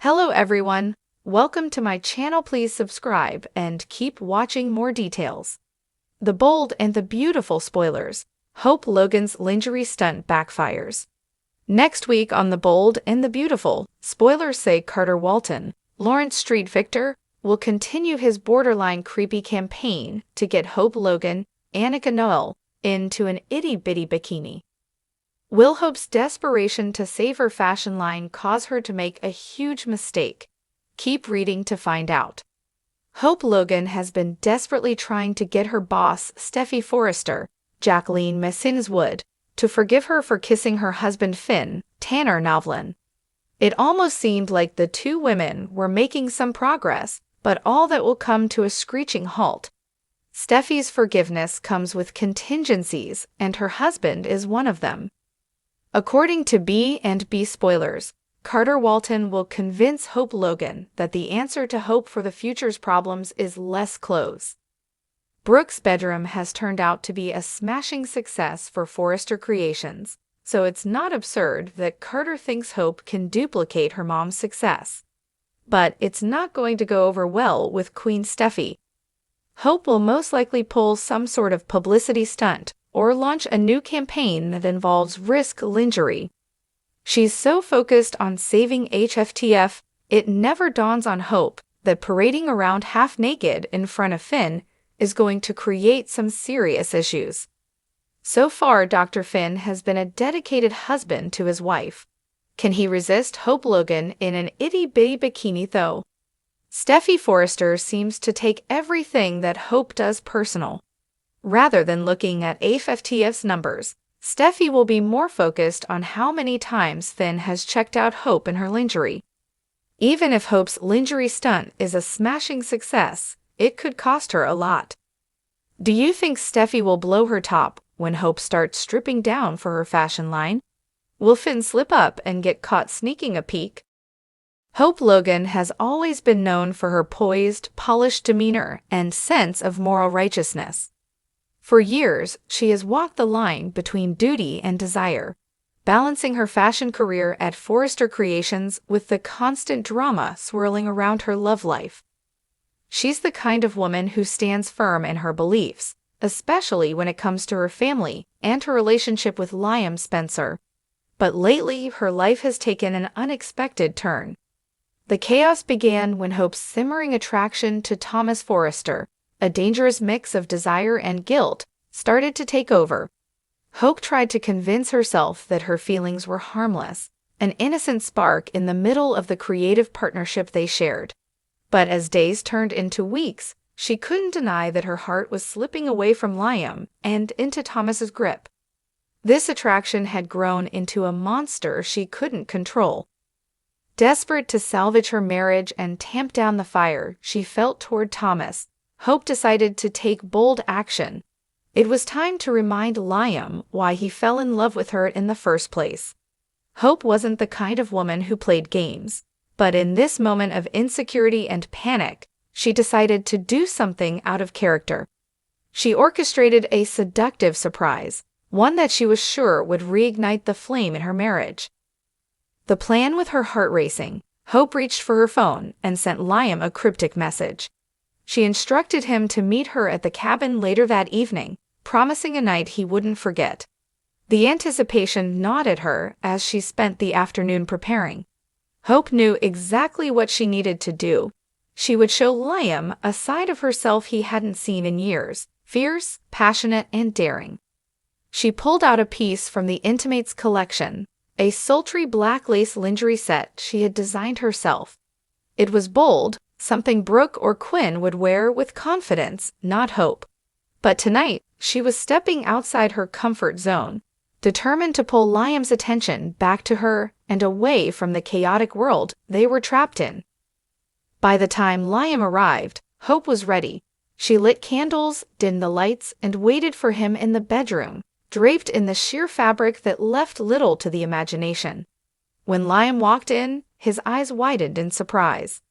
Hello everyone, welcome to my channel. Please subscribe and keep watching more details. The Bold and the Beautiful spoilers. Hope Logan's lingerie stunt backfires. Next week on The Bold and the Beautiful, spoilers say Carter Walton, Lawrence Street Victor, will continue his borderline creepy campaign to get Hope Logan, Annika Noel, into an itty-bitty bikini. Will Hope's desperation to save her fashion line cause her to make a huge mistake? Keep reading to find out. Hope Logan has been desperately trying to get her boss, Steffy Forrester, Jacqueline Messinswood, to forgive her for kissing her husband Finn, Tanner Novlin. It almost seemed like the two women were making some progress, but all that will come to a screeching halt. Steffy's forgiveness comes with contingencies, and her husband is one of them. According to B&B spoilers, Carter Walton will convince Hope Logan that the answer to Hope for the future's problems is less clothes. Brooke's bedroom has turned out to be a smashing success for Forrester Creations, so it's not absurd that Carter thinks Hope can duplicate her mom's success. But it's not going to go over well with Queen Steffy. Hope will most likely pull some sort of publicity stunt or launch a new campaign that involves risk lingerie. She's so focused on saving HFTF, it never dawns on Hope that parading around half-naked in front of Finn is going to create some serious issues. So far, Dr. Finn has been a dedicated husband to his wife. Can he resist Hope Logan in an itty-bitty bikini, though? Steffy Forrester seems to take everything that Hope does personal. Rather than looking at HFTF's numbers, Steffy will be more focused on how many times Finn has checked out Hope in her lingerie. Even if Hope's lingerie stunt is a smashing success, it could cost her a lot. Do you think Steffy will blow her top when Hope starts stripping down for her fashion line? Will Finn slip up and get caught sneaking a peek? Hope Logan has always been known for her poised, polished demeanor and sense of moral righteousness. For years, she has walked the line between duty and desire, balancing her fashion career at Forrester Creations with the constant drama swirling around her love life. She's the kind of woman who stands firm in her beliefs, especially when it comes to her family and her relationship with Liam Spencer. But lately, her life has taken an unexpected turn. The chaos began when Hope's simmering attraction to Thomas Forrester, a dangerous mix of desire and guilt, started to take over. Hope tried to convince herself that her feelings were harmless, an innocent spark in the middle of the creative partnership they shared. But as days turned into weeks, she couldn't deny that her heart was slipping away from Liam and into Thomas's grip. This attraction had grown into a monster she couldn't control. Desperate to salvage her marriage and tamp down the fire she felt toward Thomas, Hope decided to take bold action. It was time to remind Liam why he fell in love with her in the first place. Hope wasn't the kind of woman who played games, but in this moment of insecurity and panic, she decided to do something out of character. She orchestrated a seductive surprise, one that she was sure would reignite the flame in her marriage. The plan with her heart racing, Hope reached for her phone and sent Liam a cryptic message. She instructed him to meet her at the cabin later that evening, promising a night he wouldn't forget. The anticipation gnawed at her as she spent the afternoon preparing. Hope knew exactly what she needed to do. She would show Liam a side of herself he hadn't seen in years, fierce, passionate, and daring. She pulled out a piece from the Intimates collection, a sultry black lace lingerie set she had designed herself. It was bold, something Brooke or Quinn would wear with confidence, not Hope. But tonight, she was stepping outside her comfort zone, determined to pull Liam's attention back to her and away from the chaotic world they were trapped in. By the time Liam arrived, Hope was ready. She lit candles, dimmed the lights, and waited for him in the bedroom, draped in the sheer fabric that left little to the imagination. When Liam walked in, his eyes widened in surprise.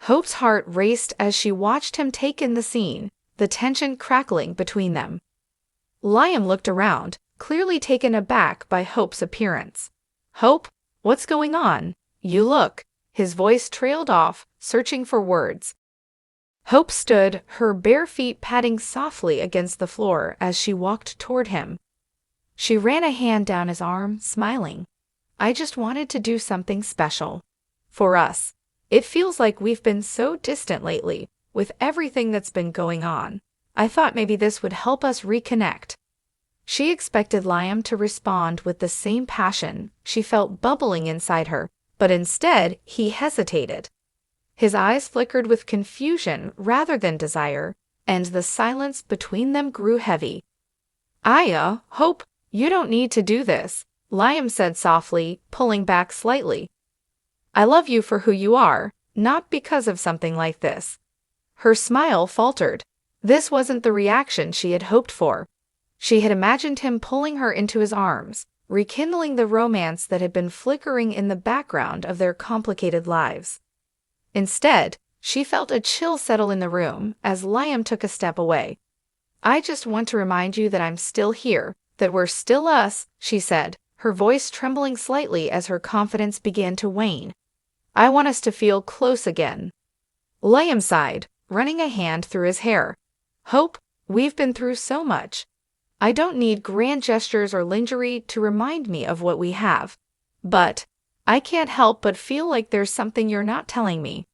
Hope's heart raced as she watched him take in the scene, the tension crackling between them. Liam looked around, clearly taken aback by Hope's appearance. "Hope, what's going on? You look..." His voice trailed off, searching for words. Hope stood, her bare feet patting softly against the floor as she walked toward him. She ran a hand down his arm, smiling. I just wanted to do something special. For us. It feels like we've been so distant lately, with everything that's been going on. I thought maybe this would help us reconnect. She expected Liam to respond with the same passion she felt bubbling inside her, but instead he hesitated. His eyes flickered with confusion rather than desire, and the silence between them grew heavy. Hope, you don't need to do this, Liam said softly, pulling back slightly. I love you for who you are, not because of something like this. Her smile faltered. This wasn't the reaction she had hoped for. She had imagined him pulling her into his arms, rekindling the romance that had been flickering in the background of their complicated lives. Instead, she felt a chill settle in the room as Liam took a step away. I just want to remind you that I'm still here, that we're still us, she said, her voice trembling slightly as her confidence began to wane. I want us to feel close again. Liam sighed, running a hand through his hair. Hope, we've been through so much. I don't need grand gestures or lingerie to remind me of what we have. But I can't help but feel like there's something you're not telling me.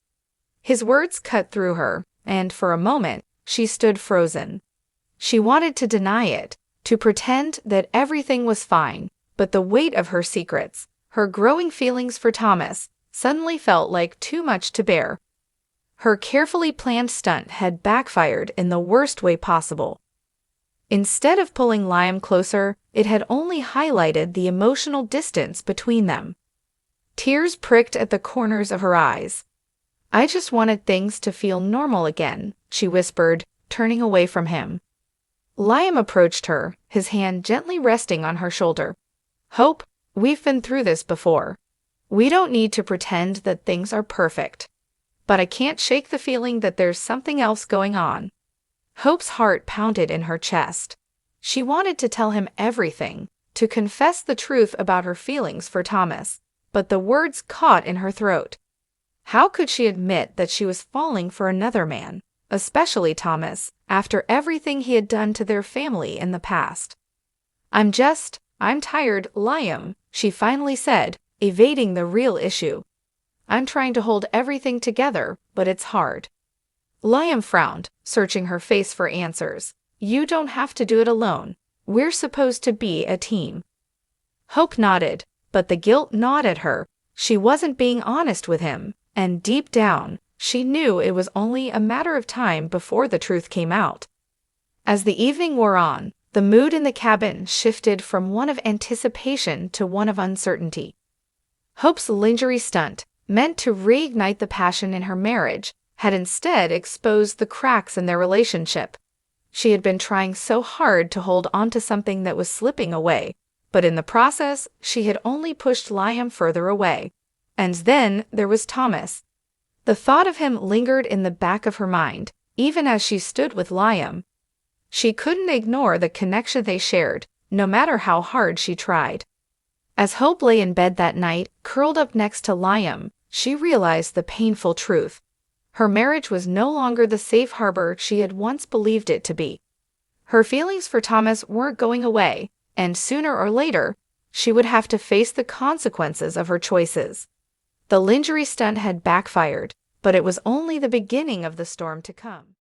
His words cut through her, and for a moment, she stood frozen. She wanted to deny it, to pretend that everything was fine, but the weight of her secrets, her growing feelings for Thomas, suddenly felt like too much to bear. Her carefully planned stunt had backfired in the worst way possible. Instead of pulling Liam closer, it had only highlighted the emotional distance between them. Tears pricked at the corners of her eyes. I just wanted things to feel normal again, she whispered, turning away from him. Liam approached her, his hand gently resting on her shoulder. Hope, we've been through this before. We don't need to pretend that things are perfect. But I can't shake the feeling that there's something else going on. Hope's heart pounded in her chest. She wanted to tell him everything, to confess the truth about her feelings for Thomas, but the words caught in her throat. How could she admit that she was falling for another man, especially Thomas, after everything he had done to their family in the past? I'm tired, Liam, she finally said, evading the real issue. I'm trying to hold everything together, but it's hard. Liam frowned, searching her face for answers. You don't have to do it alone. We're supposed to be a team. Hope nodded, but the guilt gnawed at her. She wasn't being honest with him, and deep down, she knew it was only a matter of time before the truth came out. As the evening wore on, the mood in the cabin shifted from one of anticipation to one of uncertainty. Hope's lingerie stunt, meant to reignite the passion in her marriage, had instead exposed the cracks in their relationship. She had been trying so hard to hold on to something that was slipping away, but in the process, she had only pushed Liam further away. And then there was Thomas. The thought of him lingered in the back of her mind, even as she stood with Liam. She couldn't ignore the connection they shared, no matter how hard she tried. As Hope lay in bed that night, curled up next to Liam, she realized the painful truth. Her marriage was no longer the safe harbor she had once believed it to be. Her feelings for Thomas weren't going away, and sooner or later, she would have to face the consequences of her choices. The lingerie stunt had backfired, but it was only the beginning of the storm to come.